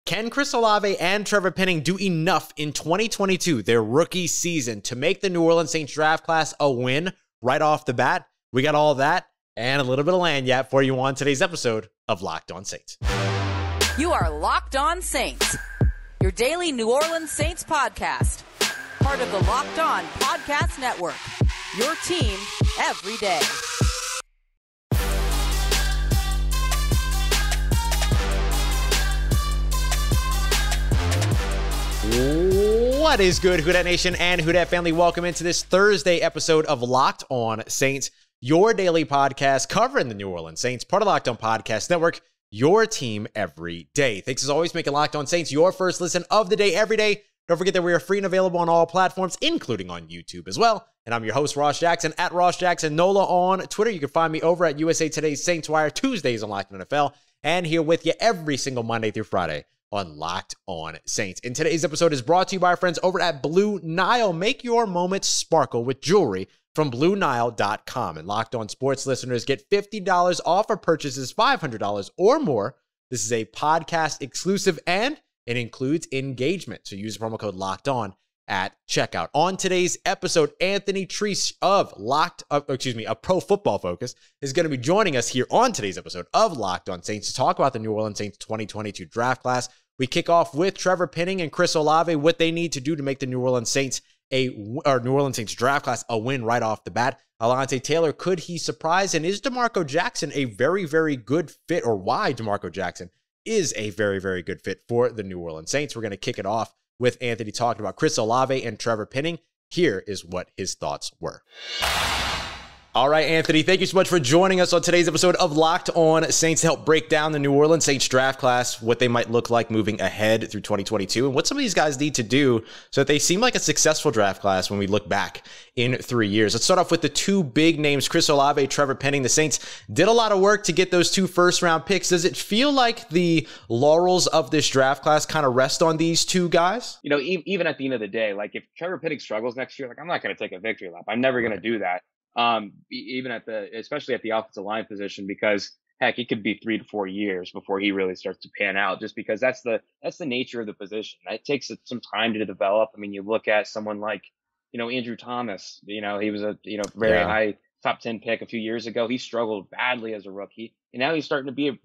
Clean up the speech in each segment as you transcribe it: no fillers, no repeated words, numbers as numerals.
Can Chris Olave and Trevor Penning do enough in 2022, their rookie season, to make the New Orleans Saints draft class a win right off the bat? We got all that and a little bit of lagniappe for you on today's episode of Locked On Saints. You are Locked On Saints, your daily New Orleans Saints podcast. Part of the Locked On Podcast Network, your team every day. What is good, Who Dat Nation and Who Dat family? Welcome into this Thursday episode of Locked On Saints, your daily podcast covering the New Orleans Saints, part of Locked On Podcast Network, your team every day. Thanks as always, making Locked On Saints your first listen of the day every day. Don't forget that we are free and available on all platforms, including on YouTube as well. And I'm your host, Ross Jackson, at Ross Jackson Nola on Twitter. You can find me over at USA Today's Saints Wire, Tuesdays on Locked On NFL, and here with you every single Monday through Friday on Locked On Saints. And today's episode is brought to you by our friends over at Blue Nile. Make your moments sparkle with jewelry from BlueNile.com. And Locked On Sports listeners get $50 off for purchases $500 or more. This is a podcast exclusive and it includes engagement. So use the promo code Locked On at checkout. On today's episode, Anthony Treash of Pro Football Focus is going to be joining us here on today's episode of Locked On Saints to talk about the New Orleans Saints 2022 draft class. We kick off with Trevor Penning and Chris Olave, what they need to do to make the New Orleans Saints draft class a win right off the bat. Alontae Taylor, could he surprise? And is Demarco Jackson a very, very good fit, or why Demarco Jackson is a very, very good fit for the New Orleans Saints? We're going to kick it off with Anthony talking about Chris Olave and Trevor Penning. Here is what his thoughts were. All right, Anthony, thank you so much for joining us on today's episode of Locked On Saints to help break down the New Orleans Saints draft class, what they might look like moving ahead through 2022, and what some of these guys need to do so that they seem like a successful draft class when we look back in 3 years. Let's start off with the two big names, Chris Olave, Trevor Penning. The Saints did a lot of work to get those two first-round picks. Does it feel like the laurels of this draft class kind of rest on these two guys? You know, even at the end of the day, like if Trevor Penning struggles next year, like I'm not going to take a victory lap. I'm never going to do that. Even especially at the offensive line position, because heck, it could be 3 to 4 years before he really starts to pan out, just because that's the nature of the position. It takes some time to develop. I mean, you look at someone like, Andrew Thomas, he was a, very high top 10 pick a few years ago. He struggled badly as a rookie, and now he's starting to be,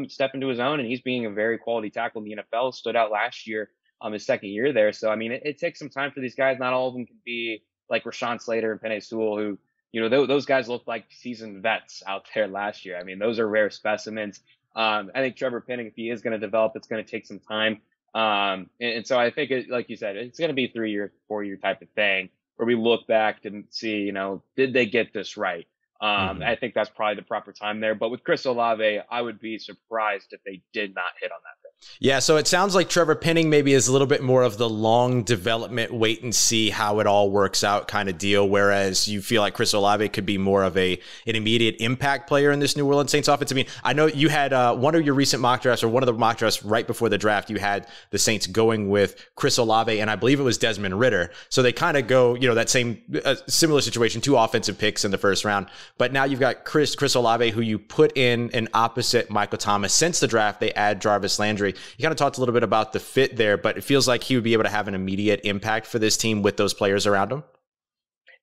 step into his own, and he's being a very quality tackle in the NFL. Stood out last year, his second year there. So, I mean, it takes some time for these guys. Not all of them can be like Rashawn Slater and Penei Sewell, who, those guys look like seasoned vets out there last year. I mean, those are rare specimens. I think Trevor Penning, if he is going to develop, it's going to take some time. And so I think, like you said, it's going to be a 3-year, 4-year type of thing where we look back and see, did they get this right? I think that's probably the proper time there. But with Chris Olave, I would be surprised if they did not hit on that thing. Yeah, so it sounds like Trevor Penning maybe is a little bit more of the long development, wait and see how it all works out kind of deal, whereas you feel like Chris Olave could be more of an immediate impact player in this New Orleans Saints offense. I mean, I know you had one of your recent mock drafts, or one of the mock drafts right before the draft, you had the Saints going with Chris Olave, and I believe it was Desmond Ridder. So they kind of go, that same similar situation, 2 offensive picks in the first round. But now you've got Chris Olave, who you put in an opposite Michael Thomas. Since the draft, they add Jarvis Landry. You kind of talked a little bit about the fit there, but it feels like he would be able to have an immediate impact for this team with those players around him.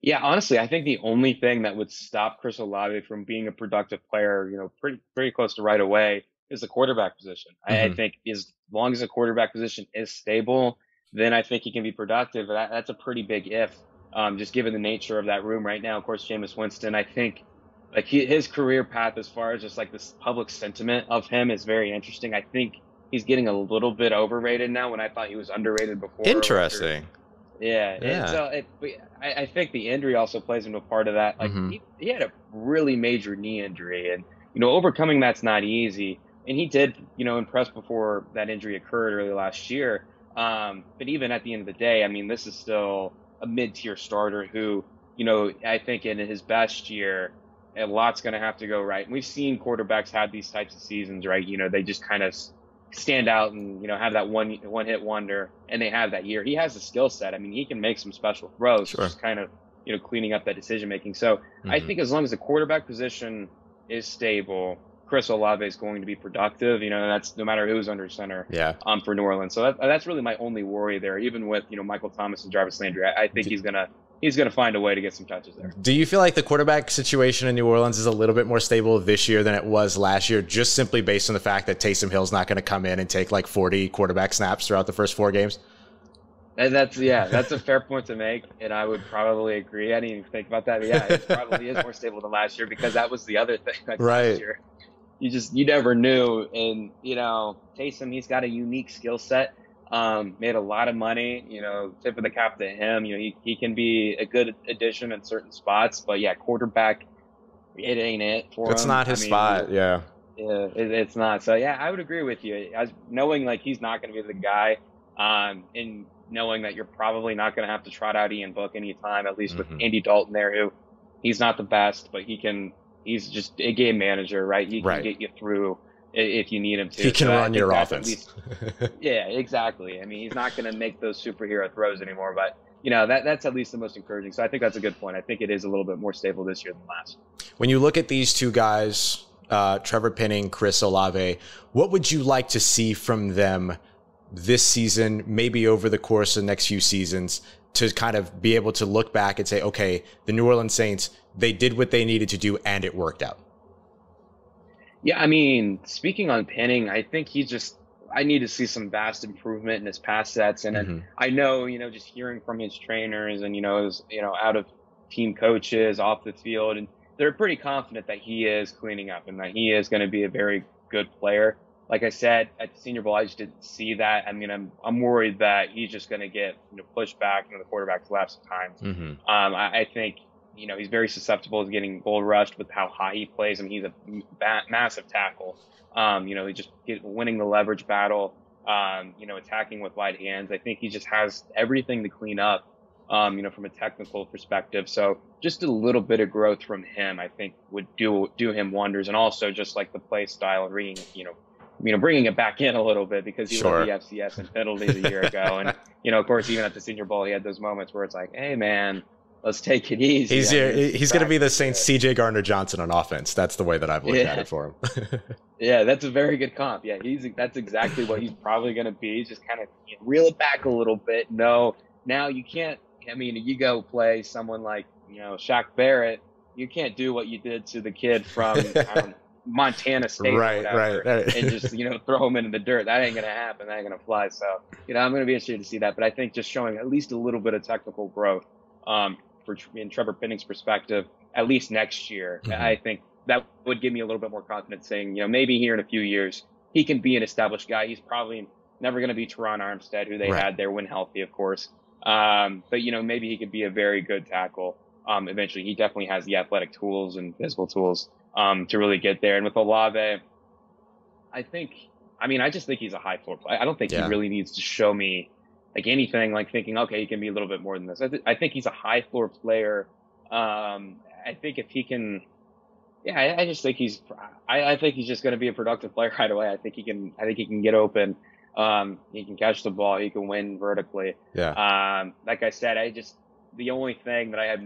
Yeah, honestly, I think the only thing that would stop Chris Olave from being a productive player, pretty close to right away, is the quarterback position. I think as long as the quarterback position is stable, then I think he can be productive. That's a pretty big if, just given the nature of that room right now. Of course, Jameis Winston, I think like his career path as far as just like this public sentiment of him is very interesting. I think he's getting a little bit overrated now when I thought he was underrated before. Interesting. Yeah. And so I think the injury also plays into a part of that. Like he had a really major knee injury, and, overcoming that's not easy. And he did, impress before that injury occurred early last year. But even at the end of the day, I mean, this is still a mid-tier starter who, I think in his best year, a lot's going to have to go right. And we've seen quarterbacks have these types of seasons, right? They just kind of stand out and, have that one hit wonder, and they have that year. He has the skill set. I mean, he can make some special throws, Sure. Just kind of, cleaning up that decision making. So I think as long as the quarterback position is stable, Chris Olave is going to be productive. That's no matter who's under center. Yeah. For New Orleans. So that's really my only worry there. Even with Michael Thomas and Jarvis Landry, I think he's gonna find a way to get some touches there. Do you feel like the quarterback situation in New Orleans is a little bit more stable this year than it was last year, just simply based on the fact that Taysom Hill's not going to come in and take like 40 quarterback snaps throughout the first 4 games? And that's a fair point to make, and I would probably agree. I didn't even think about that. But yeah, it probably is more stable than last year, because that was the other thing. Right. Last year, you never knew. And Taysom, he's got a unique skill set. Made a lot of money. Tip of the cap to him. He can be a good addition in certain spots, but yeah, quarterback, it ain't it for him. It's not his spot. Yeah. Yeah, it's not. So yeah, I would agree with you. As knowing like he's not going to be the guy, and knowing that you're probably not going to have to trot out Ian Book anytime, at least with Andy Dalton there, who he's not the best, but he's just a game manager, right? He can get you through if you need him to. He can run your offense. Yeah, exactly. I mean, he's not going to make those superhero throws anymore, but that's at least the most encouraging. So I think that's a good point. I think it is a little bit more stable this year than last. When you look at these two guys, Trevor Penning, Chris Olave, what would you like to see from them this season, maybe over the course of the next few seasons, to kind of be able to look back and say, okay, the New Orleans Saints, they did what they needed to do and it worked out? Yeah, I mean, speaking on Penning, I think I need to see some vast improvement in his pass sets. And then I know, just hearing from his trainers and, his, out of team coaches off the field, and they're pretty confident that he is cleaning up and that he is going to be a very good player. Like I said, at the Senior Bowl, I just didn't see that. I mean, I'm worried that he's just going to get pushed back into the quarterback's laps at times. I think he's very susceptible to getting bull rushed with how high he plays. I mean, he's a massive tackle. He just winning the leverage battle. Attacking with wide hands. I think he just has everything to clean up. From a technical perspective. So just a little bit of growth from him, I think, would do him wonders. And also just like the play style and bringing it back in a little bit, because he led the FCS in penalties a year ago. And, of course, even at the Senior Bowl, he had those moments where it's like, hey, man, let's take it easy. He's going to be the Saints' CJ Gardner-Johnson on offense. That's the way that I've looked at it for him. Yeah, that's a very good comp. Yeah, that's exactly what he's probably going to be. Just kind of reel it back a little bit. No, now you can't. I mean, you go play someone like, Shaq Barrett, you can't do what you did to the kid from Montana State, right, and just, throw him into the dirt. That ain't going to happen. That ain't going to fly. So, I'm going to be interested to see that. But I think just showing at least a little bit of technical growth in Trevor Penning's perspective, at least next year, I think that would give me a little bit more confidence saying, maybe here in a few years, he can be an established guy. He's probably never going to be Terron Armstead, who they had there when healthy, of course. But, maybe he could be a very good tackle. Eventually, he definitely has the athletic tools and physical tools to really get there. And with Olave, I just think he's a high floor player. I don't think he really needs to show me like anything like thinking, okay, he can be a little bit more than this. I think he's a high floor player. I think if he can, I just think I think he's just going to be a productive player right away. I think he can get open. He can catch the ball. He can win vertically. Like I said, the only thing that I have,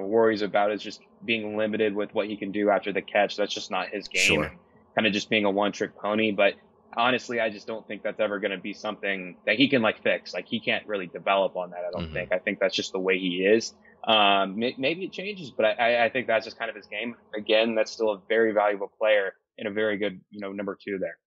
worries about is just being limited with what he can do after the catch. That's just not his game. Kind of just being a one-trick pony. But honestly, I just don't think that's ever going to be something that he can fix. Like, he can't really develop on that. I don't think. I think that's just the way he is. Maybe it changes, but I think that's just kind of his game. Again, that's still a very valuable player and a very good, number 2 there.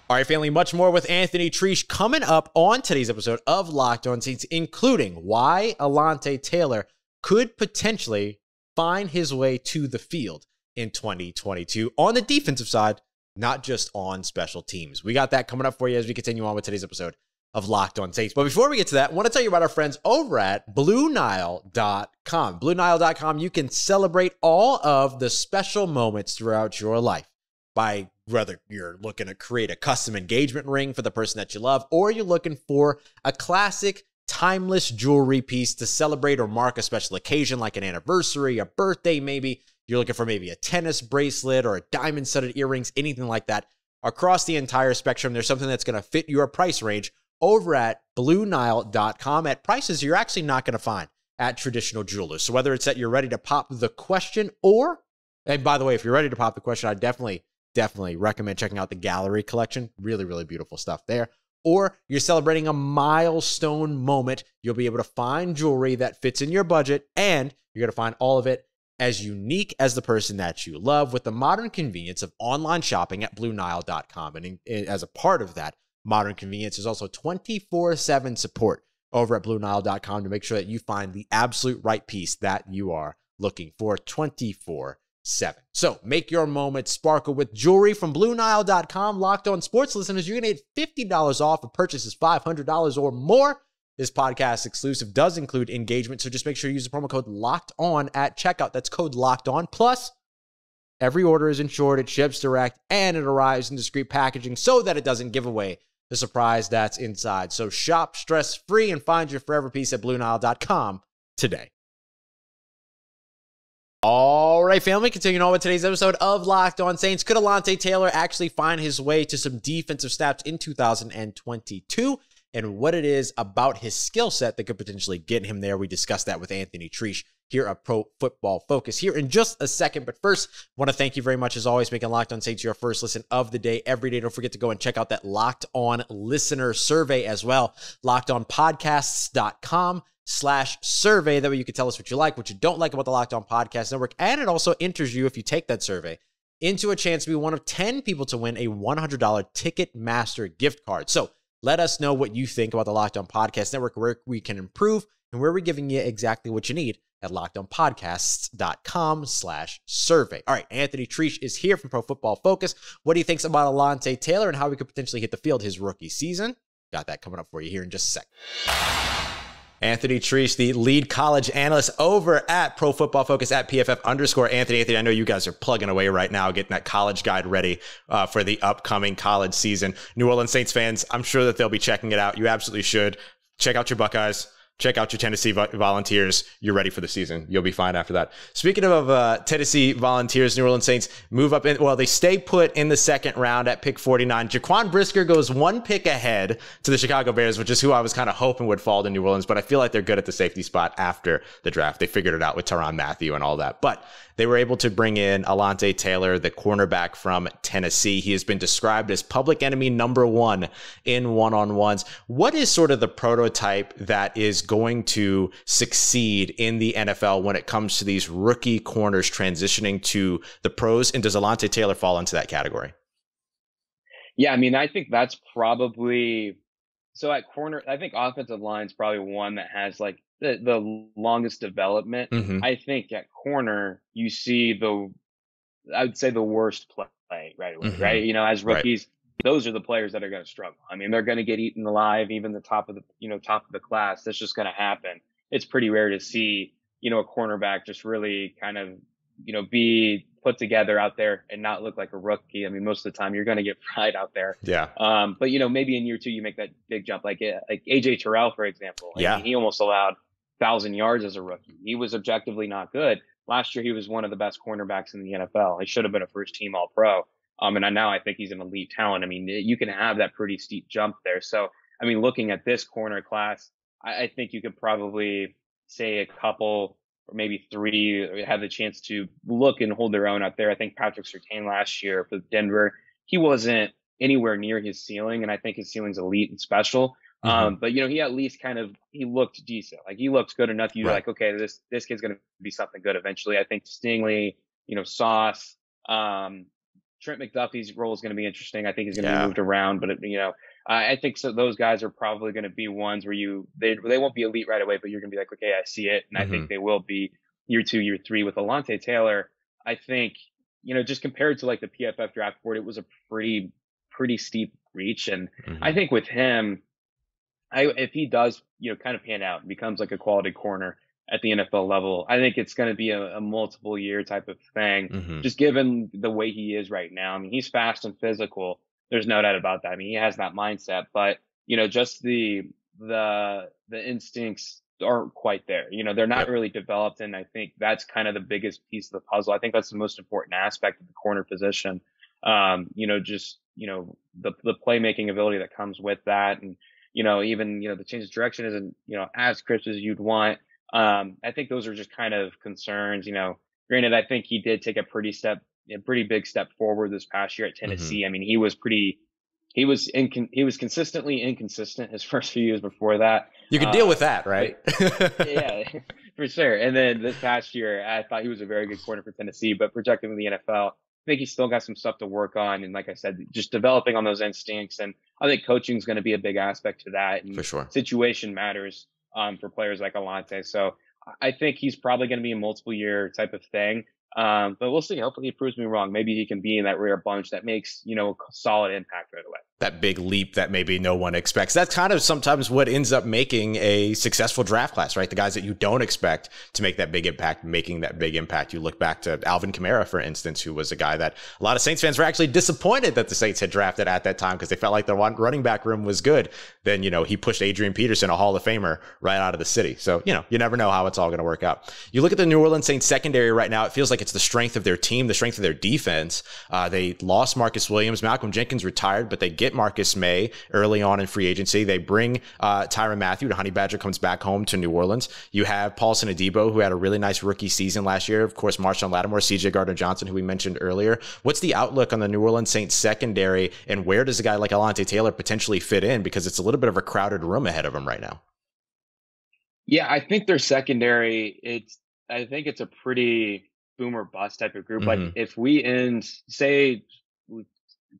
All right, family, much more with Anthony Treash coming up on today's episode of Locked On Saints, including why Alontae Taylor could potentially find his way to the field in 2022 on the defensive side, not just on special teams. We got that coming up for you as we continue on with today's episode of Locked On Saints. But before we get to that, I want to tell you about our friends over at BlueNile.com. BlueNile.com, you can celebrate all of the special moments throughout your life by whether you're looking to create a custom engagement ring for the person that you love, or you're looking for a classic, timeless jewelry piece to celebrate or mark a special occasion like an anniversary, a birthday maybe. You're looking for maybe a tennis bracelet or a diamond-studded earrings, anything like that. Across the entire spectrum, there's something that's going to fit your price range over at BlueNile.com at prices you're actually not going to find at traditional jewelers. So whether it's that you're ready to pop the question or And by the way, if you're ready to pop the question, I definitely recommend checking out the gallery collection. Really, really beautiful stuff there. Or you're celebrating a milestone moment, you'll be able to find jewelry that fits in your budget, and you're going to find all of it as unique as the person that you love with the modern convenience of online shopping at BlueNile.com. And as a part of that modern convenience is also 24/7 support over at BlueNile.com to make sure that you find the absolute right piece that you are looking for 24/7. So make your moment sparkle with jewelry from BlueNile.com. Locked On Sports listeners, you're going to get $50 off of purchases $500 or more. This podcast exclusive does include engagement, so just make sure you use the promo code Locked On at checkout. That's code Locked On. Plus, every order is insured, it ships direct, and it arrives in discreet packaging so that it doesn't give away the surprise that's inside. So shop stress-free and find your forever piece at BlueNile.com today. All right, family, continuing on with today's episode of Locked On Saints. Could Alontae Taylor actually find his way to some defensive snaps in 2022? And what it is about his skill set that could potentially get him there. We discussed that with Anthony Treash here at Pro Football Focus here in just a second. But first, I want to thank you very much, as always, making Locked On Saints your first listen of the day every day. Don't forget to go and check out that Locked On listener survey as well. LockedOnPodcasts.com/survey. That way you can tell us what you like, what you don't like about the Locked On Podcast Network. And it also enters you, if you take that survey, into a chance to be one of 10 people to win a $100 Ticketmaster gift card. So let us know what you think about the Locked On Podcast Network, where we can improve, and where we're giving you exactly what you need at LockedOnPodcasts.com/survey. All right, Anthony Treash is here from Pro Football Focus. What he thinks about Alontae Taylor and how he could potentially hit the field his rookie season. Got that coming up for you here in just a sec. Anthony Treash, the lead college analyst over at Pro Football Focus at PFF_. Anthony, I know you guys are plugging away right now, getting that college guide ready for the upcoming college season. New Orleans Saints fans, I'm sure that they'll be checking it out. You absolutely should. Check out your Buckeyes. Check out your Tennessee Volunteers. You're ready for the season. You'll be fine after that. Speaking of Tennessee Volunteers, New Orleans Saints move up in, well, they stay put in the second round at pick 49. Jaquan Brisker goes one pick ahead to the Chicago Bears, which is who I was kind of hoping would fall to New Orleans, but I feel like they're good at the safety spot after the draft. They figured it out with Tyrann Mathieu and all that. But they were able to bring in Alontae Taylor, the cornerback from Tennessee. He has been described as public enemy number one in one-on-ones. What is sort of the prototype that is going to succeed in the NFL when it comes to these rookie corners transitioning to the pros? And does Alontae Taylor fall into that category? Yeah, I mean, I think that's probably, so at corner, I think offensive line is probably one that has like the longest development. Mm-hmm. I think at corner, you see I would say the worst play right away, Mm-hmm. right? You know, as rookies, Right. Those are the players that are going to struggle. I mean, they're going to get eaten alive, even the top of the class. That's just going to happen. It's pretty rare to see, a cornerback just really kind of, be put together out there and not look like a rookie. I mean, most of the time you're going to get fried out there. Yeah. But maybe in year two, you make that big jump, like AJ Terrell, for example. Yeah. I mean, he almost allowed 1,000 yards as a rookie. He was objectively not good. Last year, he was one of the best cornerbacks in the NFL. He should have been a first team All Pro. And now I think he's an elite talent. I mean, you can have that pretty steep jump there. So, I mean, looking at this corner class, I think you could probably say a couple or maybe three have the chance to look and hold their own out there. I think Patrick Surtain last year for Denver, he wasn't anywhere near his ceiling, and I think his ceiling's elite and special. Mm-hmm. But he at least he looked decent. Like, he looks good enough. You're Right. like, okay, this kid's going to be something good eventually. I think Stingley, Sauce, Trent McDuffie's role is going to be interesting. I think he's going to be moved around, but I think so. Those guys are probably going to be ones where they won't be elite right away, but you're going to be like, okay, I see it, and I think they will be year 2, year 3 with Alontae Taylor. I think just compared to like the PFF draft board, it was a pretty steep reach, and I think with him, if he does kind of pan out and becomes like a quality corner at the NFL level, I think it's going to be a multiple year type of thing, just given the way he is right now. I mean, he's fast and physical. There's no doubt about that. I mean, he has that mindset, but just the instincts aren't quite there. They're not really developed. And I think that's kind of the biggest piece of the puzzle. I think that's the most important aspect of the corner position. Just the playmaking ability that comes with that. And, even, the change of direction isn't, as crisp as you'd want. I think those are just kind of concerns, Granted, I think he did take a pretty big step forward this past year at Tennessee. I mean, he was consistently inconsistent his first few years before that. You can deal with that, right? Yeah, for sure. And then this past year, I thought he was a very good corner for Tennessee, but projecting in the NFL, I think he's still got some stuff to work on. And like I said, just developing on those instincts. And I think coaching is going to be a big aspect to that. And for sure, situation matters for players like Alontae. So I think he's probably going to be a multiple year type of thing. But we'll see. Hopefully he proves me wrong. Maybe he can be in that rare bunch that makes, a solid impact right away. That big leap that maybe no one expects. That's kind of sometimes what ends up making a successful draft class, right? The guys that you don't expect to make that big impact, making that big impact. You look back to Alvin Kamara, for instance, who was a guy that a lot of Saints fans were actually disappointed that the Saints had drafted at that time because they felt like the running back room was good. Then, he pushed Adrian Peterson, a Hall of Famer, right out of the city. So, you never know how it's all going to work out. You look at the New Orleans Saints secondary right now, it feels like it's the strength of their team, the strength of their defense. They lost Marcus Williams. Malcolm Jenkins retired, but they get Marcus May early on in free agency. They bring Tyrann Mathieu. The Honey Badger comes back home to New Orleans. You have Paulson Adebo, who had a really nice rookie season last year. Of course, Marshon Lattimore, CJ Gardner-Johnson, who we mentioned earlier. What's the outlook on the New Orleans Saints secondary, and where does a guy like Alontae Taylor potentially fit in? Because it's a little bit of a crowded room ahead of him right now. Yeah, I think their secondary, I think it's a pretty boom or bust type of group. Like if we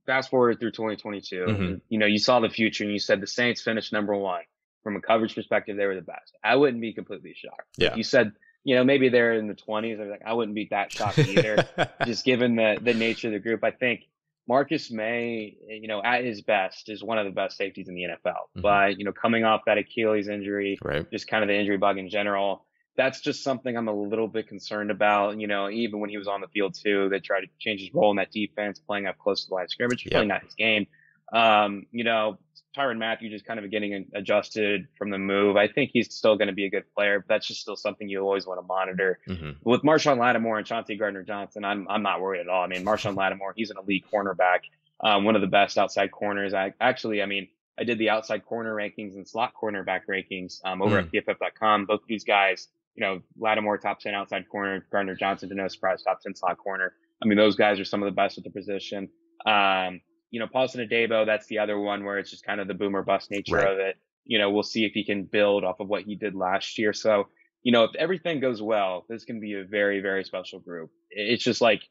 fast forward through 2022, you saw the future and you said the Saints finished number one. From a coverage perspective, they were the best. I wouldn't be completely shocked. Yeah. If you said, maybe they're in the 20s. I wouldn't be that shocked either, just given the nature of the group. I think Marcus May, at his best, is one of the best safeties in the NFL. But, coming off that Achilles injury, right, just kind of the injury bug in general, that's just something I'm a little bit concerned about. Even when he was on the field too, they tried to change his role in that defense, playing up close to the line of scrimmage. Really not his game. Tyrann Mathieu just kind of getting adjusted from the move. I think he's still going to be a good player, but that's just still something you always want to monitor. With Marshon Lattimore and Chauncey Gardner-Johnson, I'm not worried at all. I mean, Marshon Lattimore, he's an elite cornerback, one of the best outside corners. I did the outside corner rankings and slot cornerback rankings over at PFF.com. Both of these guys, Lattimore top 10 outside corner, Gardner-Johnson, to no surprise, top 10 slot corner. I mean, those guys are some of the best at the position. Paulson Adebo, that's the other one where it's just kind of the boomer bust nature of it. We'll see if he can build off of what he did last year. So, if everything goes well, this can be a very, very special group. It's just like,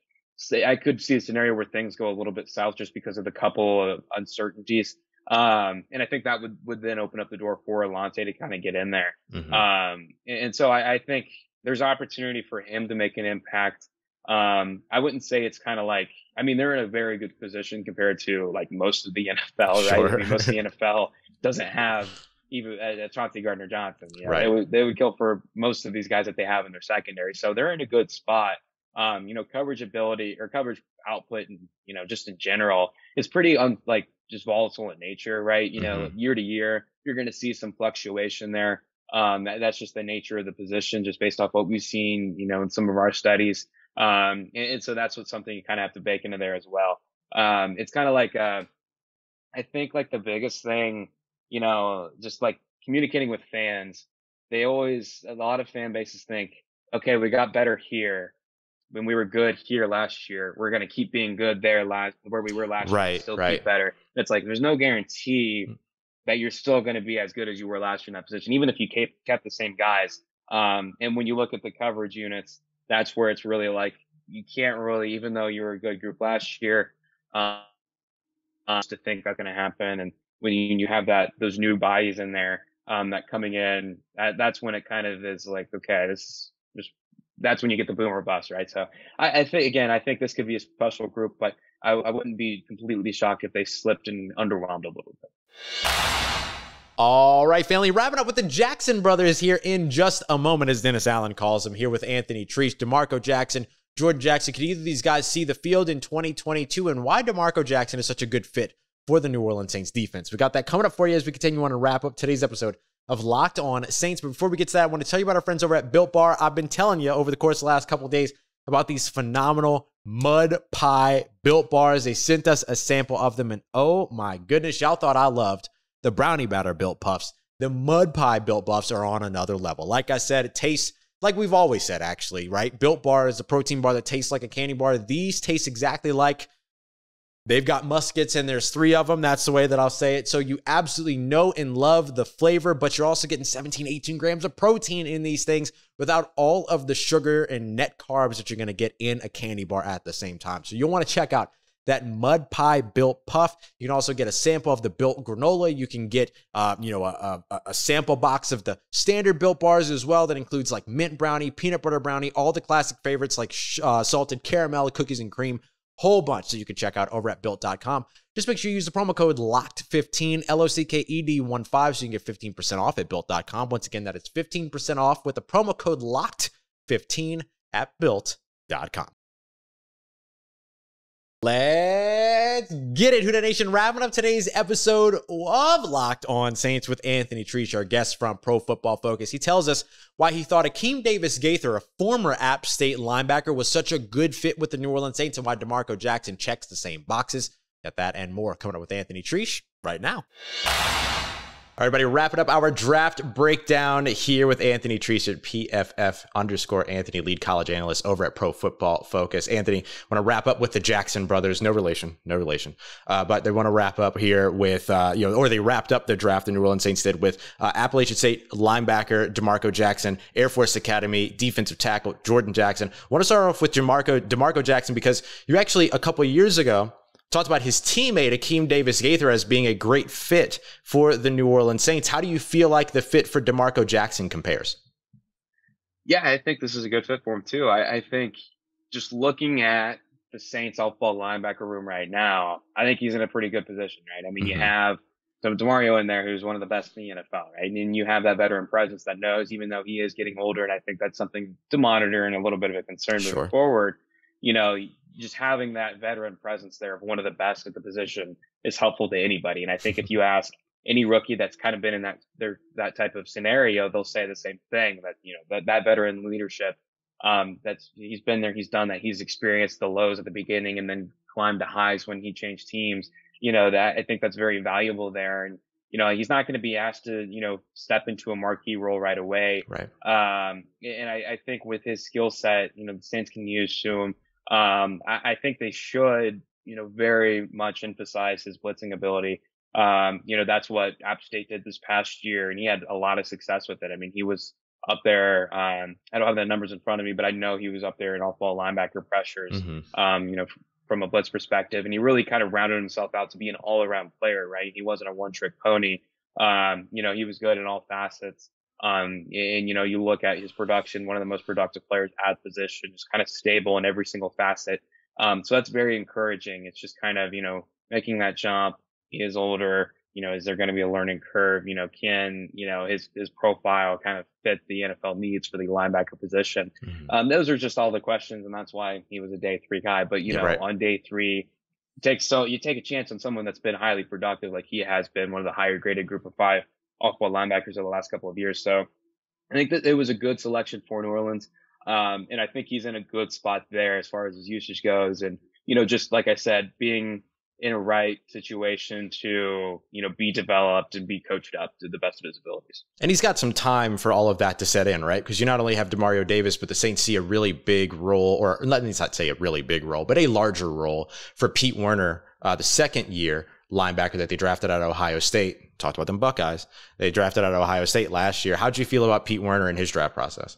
I could see a scenario where things go a little bit south just because of the couple of uncertainties. And I think that would then open up the door for Alontae to kind of get in there. And so I think there's opportunity for him to make an impact. I wouldn't say it's kind of like, they're in a very good position compared to like most of the NFL, right? Sure. Most of the NFL doesn't have even Chauncey Gardner-Johnson. Right. They would kill for most of these guys that they have in their secondary. So they're in a good spot. Coverage ability or coverage output, and just in general, is pretty just volatile in nature, right? Year to year, you're going to see some fluctuation there. That's just the nature of the position, just based off what we've seen, in some of our studies. And so that's something you kind of have to bake into there as well. It's kind of like, I think like the biggest thing, just like communicating with fans, a lot of fan bases think, okay, we got better here when we were good here last year. We're going to keep being good there where we were last year, still keep better. It's like, there's no guarantee that you're still going to be as good as you were last year in that position, even if you kept the same guys. And when you look at the coverage units, that's where it's really like, you can't really, even though you were a good group last year, to think that's going to happen. And when you have those new bodies in there, that coming in, that's when it kind of is like, okay, that's when you get the boom or bust, right? So I think this could be a special group, but I wouldn't be completely shocked if they slipped and underwhelmed a little bit. All right, family, wrapping up with the Jackson brothers here in just a moment, as Dennis Allen calls them, here with Anthony Treash, Demarco Jackson, Jordan Jackson. Could either of these guys see the field in 2022, and why Demarco Jackson is such a good fit for the New Orleans Saints defense? We got that coming up for you as we continue on to wrap up today's episode of Locked On Saints. But before we get to that, I want to tell you about our friends over at Built Bar. I've been telling you over the course of the last couple of days about these phenomenal mud pie Built Bars. They sent us a sample of them, and oh my goodness, y'all thought I loved the brownie batter Built Puffs. The mud pie Built Puffs are on another level. Like I said, it tastes like we've always said, actually, right? Built Bar is a protein bar that tastes like a candy bar. These taste exactly like they've got muskets, and there's 3 of them. That's the way that I'll say it. So you absolutely know and love the flavor, but you're also getting 17, 18 grams of protein in these things without all of the sugar and net carbs that you're going to get in a candy bar at the same time. So you'll want to check out that Mud Pie Built Puff. You can also get a sample of the Built Granola. You can get, a sample box of the standard Built Bars as well. That includes like mint brownie, peanut butter brownie, all the classic favorites like salted caramel, cookies and cream, whole bunch that you can check out over at built.com. Just make sure you use the promo code LOCKED15, LOCKED15, so you can get 15% off at built.com. Once again, that is 15% off with the promo code LOCKED15 at built.com. Let's get it, Who Dat Nation. Wrapping up today's episode of Locked On Saints with Anthony Treash, our guest from Pro Football Focus. He tells us why he thought Akeem Davis-Gaither, a former App State linebacker, was such a good fit with the New Orleans Saints, and why Demarco Jackson checks the same boxes. Got that and more coming up with Anthony Treash right now. All right, everybody, wrapping up our draft breakdown here with Anthony Treash at PFF_Anthony, lead college analyst over at Pro Football Focus. Anthony, want to wrap up with the Jackson brothers. No relation. But they want to wrap up here with, or they wrapped up the draft, the New Orleans Saints did, with Appalachian State linebacker Demarco Jackson, Air Force Academy defensive tackle Jordan Jackson. I want to start off with Demarco Jackson, because you actually, a couple of years ago, talked about his teammate, Akeem Davis-Gaither, as being a great fit for the New Orleans Saints. How do you feel like the fit for Demarco Jackson compares? Yeah, I think this is a good fit for him too. I think just looking at the Saints off-ball linebacker room right now, I think he's in a pretty good position, right? I mean, you have some Demario in there who's one of the best in the NFL, right? And you have that veteran presence that knows, even though he is getting older, and I think that's something to monitor and a little bit of a concern moving forward. Just having that veteran presence there of one of the best at the position is helpful to anybody. And I think if you ask any rookie that's kind of been in that type of scenario, they'll say the same thing, that that veteran leadership, he's been there, he's done that, he's experienced the lows at the beginning and then climbed the highs when he changed teams. That I think that's very valuable there. And, he's not going to be asked to, step into a marquee role right away. Right. And I think with his skill set, the Saints can use to him. I think they should, very much emphasize his blitzing ability. That's what App State did this past year, and he had a lot of success with it. I mean, he was up there. I don't have the numbers in front of me, but I know he was up there in off-ball linebacker pressures, from a blitz perspective, and he really kind of rounded himself out to be an all-around player, right? He wasn't a one-trick pony. He was good in all facets. You look at his production, one of the most productive players at position, just kind of stable in every single facet. So that's very encouraging. It's just kind of, making that jump. He is older, is there going to be a learning curve? Can, his profile kind of fit the NFL needs for the linebacker position? Those are just all the questions. And that's why he was a day 3 guy. But, on day 3, you take a chance on someone that's been highly productive, like he has been, one of the higher graded group of 5 off-ball linebackers over the last couple of years. So I think that it was a good selection for New Orleans. And I think he's in a good spot there as far as his usage goes. And, just like I said, being in a right situation to, be developed and be coached up to the best of his abilities. And he's got some time for all of that to set in, right? Because you not only have Demario Davis, but the Saints see a really big role, or let me not say a really big role, but a larger role for Pete Werner, the second year linebacker that they drafted out of Ohio State. Talked about them Buckeyes. They drafted out of Ohio State last year. How'd you feel about Pete Werner and his draft process?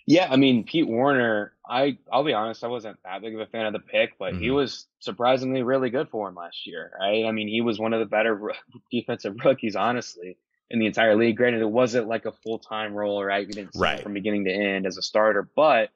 Yeah, I mean, Pete Werner, I'll be honest, I wasn't that big of a fan of the pick, but he was surprisingly really good for him last year, right? I mean, he was one of the better defensive rookies, honestly, in the entire league. Granted, it wasn't like a full-time role, right? We didn't see him from beginning to end as a starter, but,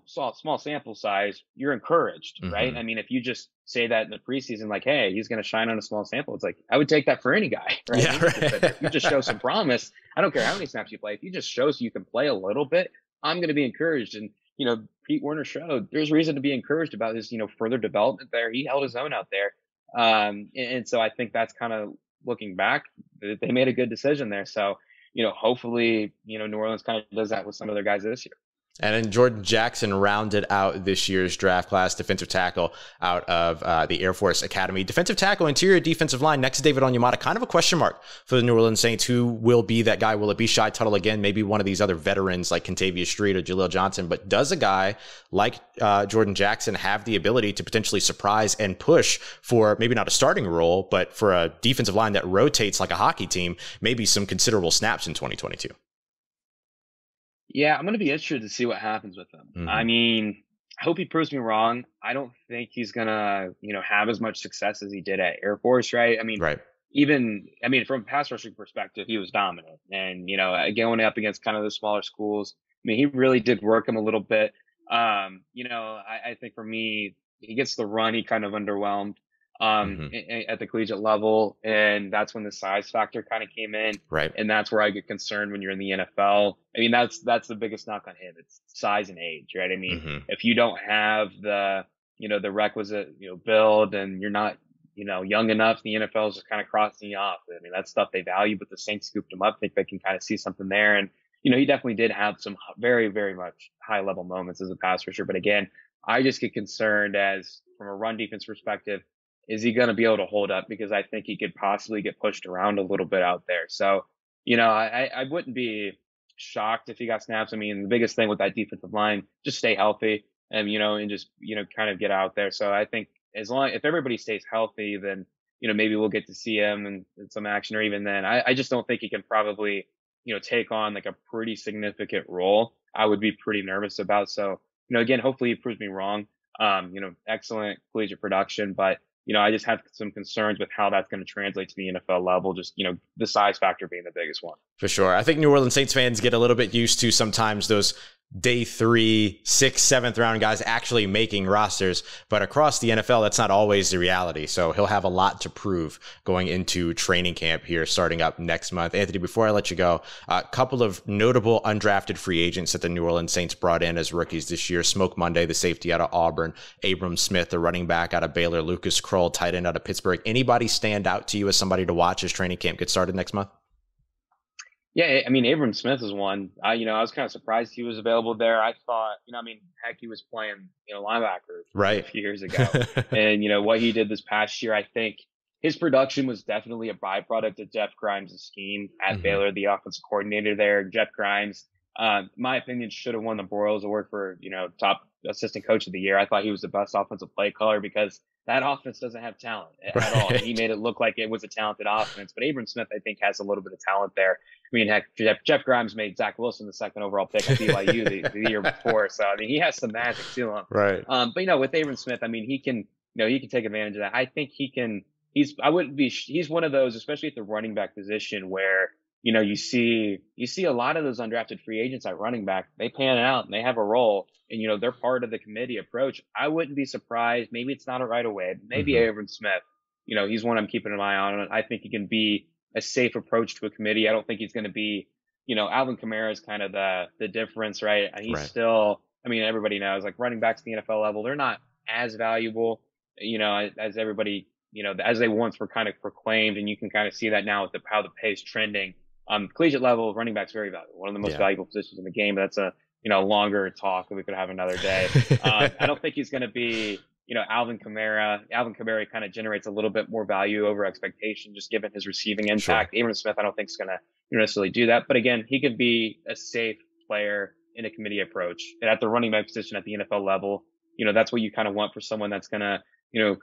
small sample size, you're encouraged, right? I mean, if you just say that in the preseason, like, hey, he's going to shine on a small sample, it's like, I would take that for any guy, right? Yeah, If you just show some promise, I don't care how many snaps you play. If you just show so you can play a little bit, I'm going to be encouraged. And, Pete Werner showed there's reason to be encouraged about his, further development there. He held his own out there. And so I think that's kind of looking back, they made a good decision there. So, hopefully, New Orleans kind of does that with some of their guys this year. And then Jordan Jackson rounded out this year's draft class, defensive tackle out of the Air Force Academy. Defensive tackle, interior defensive line, next to David Onyemata, kind of a question mark for the New Orleans Saints. Who will be that guy? Will it be Shy Tuttle again? Maybe one of these other veterans like Kentavious Street or Jaleel Johnson. But does a guy like Jordan Jackson have the ability to potentially surprise and push for maybe not a starting role, but for a defensive line that rotates like a hockey team, maybe some considerable snaps in 2022? Yeah, I'm going to be interested to see what happens with him. I mean, I hope he proves me wrong. I don't think he's going to, have as much success as he did at Air Force, right? I mean, from a pass rushing perspective, he was dominant. And, going up against kind of the smaller schools, I mean, he really did work him a little bit. I think for me, he gets the run, he kind of underwhelmed at the collegiate level. And that's when the size factor kind of came in. Right. And that's where I get concerned when you're in the NFL. I mean, that's the biggest knock on him. It's size and age, right? I mean, if you don't have the requisite, build, and you're not, young enough, the NFL is just kind of crossing you off. I mean, that's stuff they value, but the Saints scooped him up. I think they can kind of see something there. And, he definitely did have some very, very much high level moments as a pass rusher. But again, I just get concerned from a run defense perspective, is he going to be able to hold up? Because I think he could possibly get pushed around a little bit out there. So, I wouldn't be shocked if he got snaps. I mean, the biggest thing with that defensive line, just stay healthy and, and just, kind of get out there. So I think if everybody stays healthy, then, maybe we'll get to see him in some action, or even then. I just don't think he can probably, take on like a pretty significant role. I would be pretty nervous about. So, again, hopefully he proves me wrong. Excellent collegiate production, but I just have some concerns with how that's going to translate to the NFL level. Just, the size factor being the biggest one. For sure. I think New Orleans Saints fans get a little bit used to sometimes those day 3, 6th, 7th round guys actually making rosters, but across the NFL, that's not always the reality. So he'll have a lot to prove going into training camp here starting up next month. Anthony, before I let you go, a couple of notable undrafted free agents that the New Orleans Saints brought in as rookies this year. Smoke Monday, the safety out of Auburn, Abram Smith, the running back out of Baylor, Lucas Krull, tight end out of Pittsburgh. Anybody stand out to you as somebody to watch as training camp gets started next month? Yeah, I mean, Abram Smith is one. I was kind of surprised he was available there. I thought, heck, he was playing, linebacker a few years ago. And, what he did this past year, I think his production was definitely a byproduct of Jeff Grimes' scheme at Baylor, the offensive coordinator there. Jeff Grimes, in my opinion, should have won the Broyles Award for, top assistant coach of the year. I thought he was the best offensive play caller because that offense doesn't have talent at all. He made it look like it was a talented offense, but Abram Smith, I think, has a little bit of talent there. I mean, heck, Jeff Grimes made Zach Wilson the 2nd overall pick at BYU the year before. So, I mean, he has some magic to him. Right. But, with Abram Smith, I mean, he can take advantage of that. I think he's one of those, especially at the running back position where, you see a lot of those undrafted free agents at running back, they pan out and they have a role and, they're part of the committee approach. I wouldn't be surprised. Maybe it's not a right away, but maybe Abram Smith, he's one I'm keeping an eye on. I think he can be a safe approach to a committee. I don't think he's going to be, Alvin Kamara is kind of the difference, right? And he's still, I mean, everybody knows like running backs at the NFL level, they're not as valuable, as everybody, as they once were kind of proclaimed. And you can kind of see that now with how the pay is trending. Collegiate level, running back's very valuable. One of the most valuable positions in the game. That's a, longer talk that we could have another day. I don't think he's going to be, Alvin Kamara. Alvin Kamara kind of generates a little bit more value over expectation, just given his receiving impact. Abram Smith, I don't think is going to necessarily do that. But again, he could be a safe player in a committee approach. And at the running back position at the NFL level, that's what you kind of want for someone that's going to,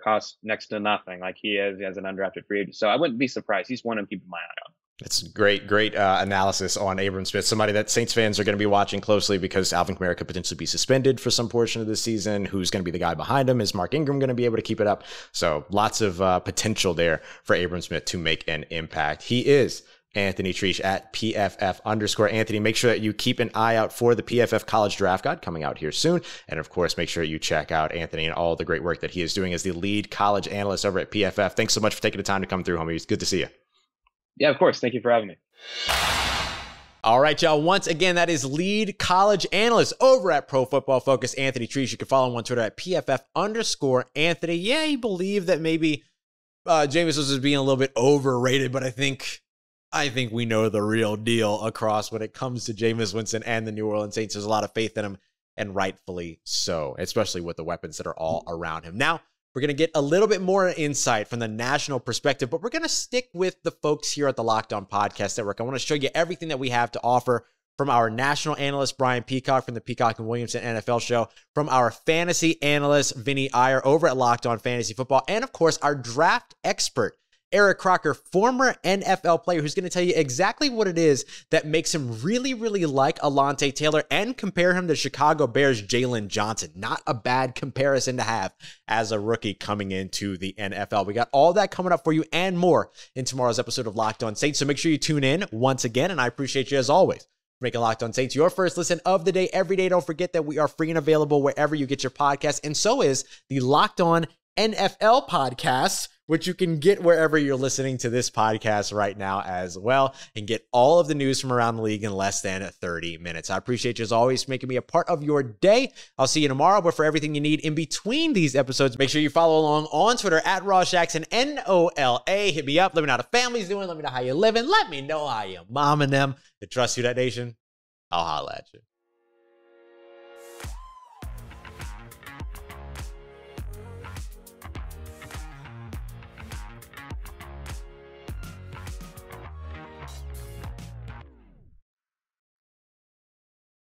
cost next to nothing like he is as an undrafted free agent. So I wouldn't be surprised. He's one I'm keeping my eye on. It's great analysis on Abram Smith, somebody that Saints fans are going to be watching closely because Alvin Kamara could potentially be suspended for some portion of the season. Who's going to be the guy behind him? Is Mark Ingram going to be able to keep it up? So lots of potential there for Abram Smith to make an impact. He is Anthony Treash at PFF_. Anthony, make sure that you keep an eye out for the PFF College Draft Guide coming out here soon. And of course, make sure you check out Anthony and all the great work that he is doing as the lead college analyst over at PFF. Thanks so much for taking the time to come through, homie. It's good to see you. Yeah, of course. Thank you for having me. All right, y'all. Once again, that is lead college analyst over at Pro Football Focus, Anthony Treash. You can follow him on Twitter at PFF_Anthony. Yeah, he believed that maybe Jameis was being a little bit overrated, but I think we know the real deal across when it comes to Jameis Winston and the New Orleans Saints. There's a lot of faith in him and rightfully so, especially with the weapons that are all around him. Now, we're going to get a little bit more insight from the national perspective, but we're going to stick with the folks here at the Locked On Podcast Network. I want to show you everything that we have to offer from our national analyst, Brian Peacock from the Peacock and Williamson NFL Show, from our fantasy analyst, Vinny Iyer over at Locked On Fantasy Football, and of course, our draft expert, Eric Crocker, former NFL player, who's going to tell you exactly what it is that makes him really, really like Alontae Taylor and compare him to Chicago Bears' Jalen Johnson. Not a bad comparison to have as a rookie coming into the NFL. We got all that coming up for you and more in tomorrow's episode of Locked On Saints, so make sure you tune in once again, and I appreciate you as always for making Locked On Saints your first listen of the day every day. Don't forget that we are free and available wherever you get your podcasts, and so is the Locked On NFL podcast, which you can get wherever you're listening to this podcast right now as well, and get all of the news from around the league in less than 30 minutes. I appreciate you as always for making me a part of your day. I'll see you tomorrow, but for everything you need in between these episodes, make sure you follow along on Twitter at Ross Jackson, NOLA. Hit me up. Let me know how the family's doing. Let me know how you're living. Let me know how you're momming them. To trust you, that nation, I'll holla at you.